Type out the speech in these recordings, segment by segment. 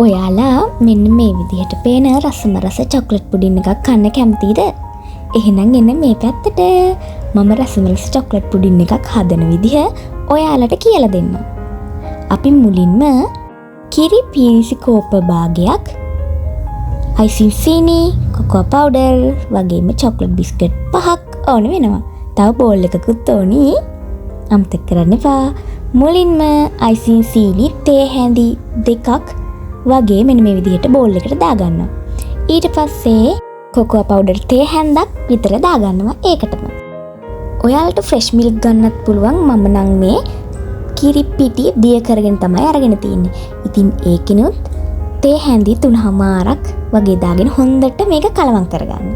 ඔයාලා මෙන්න මේ විදිහට පේන රසම රස චොක්ලට් පුඩින් එකක් කන්න කැමතිද? එහෙනම් එන්න මේ පැත්තට. මම රසම රස චොක්ලට් පුඩින් එකක් හදන විදිහ ඔයාලට කියලා දෙන්නම්. අපි මුලින්ම කිරි පීරිසි කෝප භාගයක්, අයිසිං සීනි, කොකෝ පවුඩර් වගේම චොක්ලට් බිස්කට් 5ක් ඕන වෙනවා. තව බෝල් එකකුත් ඕනි. අමතක කරන්න එපා. මුලින්ම අයිසිං සීනි තේ හැඳි 2ක් වගේ මෙන්න මේ විදිහට බෝල් එකට දාගන්නවා. ඊට පස්සේ කොකෝ පවුඩර් තේ හැන්දක් විතර දාගන්නවා ඒකටම. ඔයාලට ෆ්‍රෙෂ් මිල්ක් ගන්නත් පුළුවන්. මම නම් මේ කිරි පිටි දිය කරගෙන තමයි අරගෙන තින්නේ. ඉතින් ඒකිනුත් තේ හැන්දි 3මාරක් වගේ දාගෙන හොඳට මේක කලවම් කරගන්න.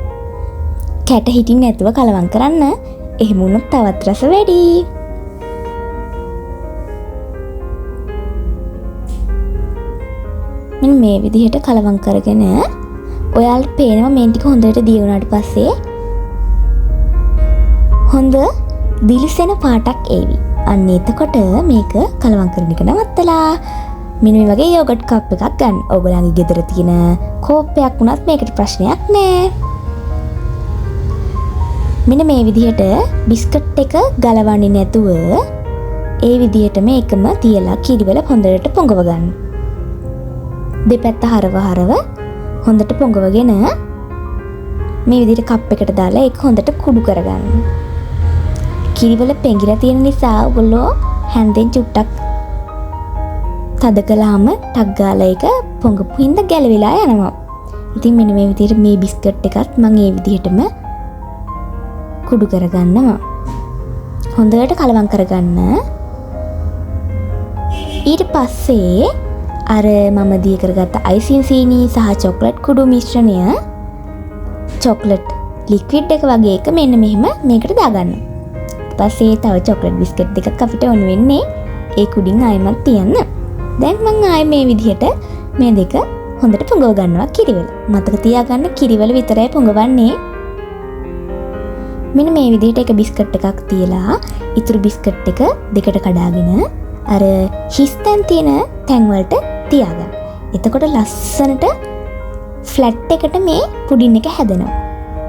කැට හිටින් නැතුව කලවම් කරන්න. එහෙම වුණොත් තවත් රස වැඩි. මෙන්න මේ විදිහට කලවම් කරගෙන ඔයාලට පේනවා මේ ටික හොඳට දිය වුණාට පස්සේ හොඳ දිලිසෙන පාටක් එවි. අන්න එතකොට මේක කලවම් කරන එක නවත්තලා මෙන්න මේ වගේ යෝගට් කප් එකක් ගන්න. ඔයගොල්ලන්ගේ ගෙදර තියෙන කෝප්පයක් වුණත් මේකට ප්‍රශ්නයක් නෑ. මෙන්න මේ විදිහට බිස්කට් එක ගලවන්නේ නැතුව ඒ විදිහටම එකම තියලා කිරිවල හොඳට පොඟව ගන්න. දෙපැත්ත හරව හොඳට පොඟවගෙන මේ විදිහට කප් එකට දාලා ඒක හොඳට කුඩු කරගන්න. කිරිවල පෙඟිලා තියෙන නිසා ඔයගොල්ලෝ හැන්දෙන් චුට්ටක් තද කළාම ටක් ගාලා ඒක පොඟපු හින්දා ගැලවිලා යනවා. ඉතින් මෙන්න මේ විදිහට මේ බිස්කට් එකත් මම මේ විදිහටම කුඩු කරගන්නවා. හොඳට කලවම් කරගන්න. ඊට පස්සේ අර මම දී කරගත්ත අයිසිං සීනි සහ චොක්ලට් කුඩු මිශ්‍රණය චොක්ලට් ලික්විඩ් එක වගේ එක මෙන්න මෙහෙම මේකට දාගන්න. ඊට පස්සේ තව චොක්ලට් බිස්කට් දෙකක් අපිට ඕන වෙන්නේ ඒ කුඩින් ආයෙමත් තියන්න. දැන් මම ආයෙ මේ විදිහට මේ දෙක හොඳට පොඟව ගන්නවා කිරිවල. මතක තියාගන්න කිරිවල විතරයි පොඟවන්නේ. මෙන්න මේ විදිහට එක බිස්කට් එකක් තියලා ඉතුරු බිස්කට් එක දෙකට කඩාගෙන අර හිස්තැන් තියෙන තැන් වලට තියාගන්න. එතකොට ලස්සනට ෆ්ලැට් එකට මේ පුඩින් එක හැදෙනවා.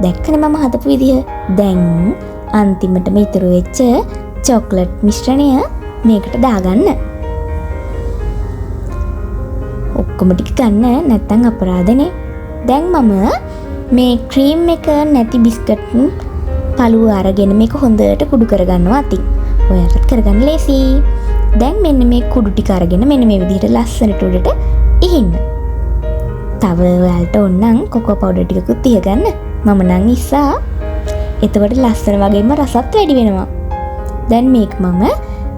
දැක්කනේ මම හදපු විදිහ. දැන් අන්තිමටම ඉතුරු වෙච්ච චොක්ලට් මිශ්‍රණය මේකට දාගන්න. ඔක්කොම ටික ගන්න නැත්නම් අපරාධනේ. දැන් මම මේ ක්‍රීම් එක නැති බිස්කට් පළුව අරගෙන මේක හොඳට කුඩු කරගන්නවා අතින්. ඔයාලට කරගන්න ලේසි. දැන් මෙන්න මේ කුඩු ටික අරගෙන මෙන්න මේ විදිහට ලස්සනට උඩට ඉහින්න. තව ඔයාලට ඕනනම් කොකෝ පවුඩර් ටිකකුත් තියගන්න. මම නම් ඉස්සා. එතකොට ලස්සන වගේම රසත් වැඩි වෙනවා. දැන් මේක මම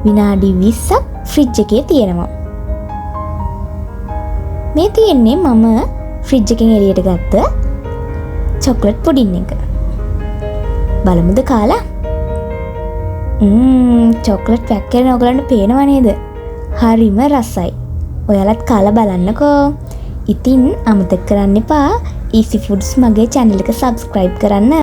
විනාඩි 20ක් ෆ්‍රිජ් එකේ තියනවා. මේ තියෙන්නේ මම ෆ්‍රිජ් එකෙන් එළියට ගත්ත චොක්ලට් පුඩින් එක. බලමුද කාලා? චොක්ලට් පැක් කරන ඔයගලන්ට පේනව නේද? හරිම රසයි. ඔයාලත් කාලා බලන්නකෝ. ඉතින් අමතක කරන්න එපා Easy Foods මගේ channel එක subscribe කරන්න.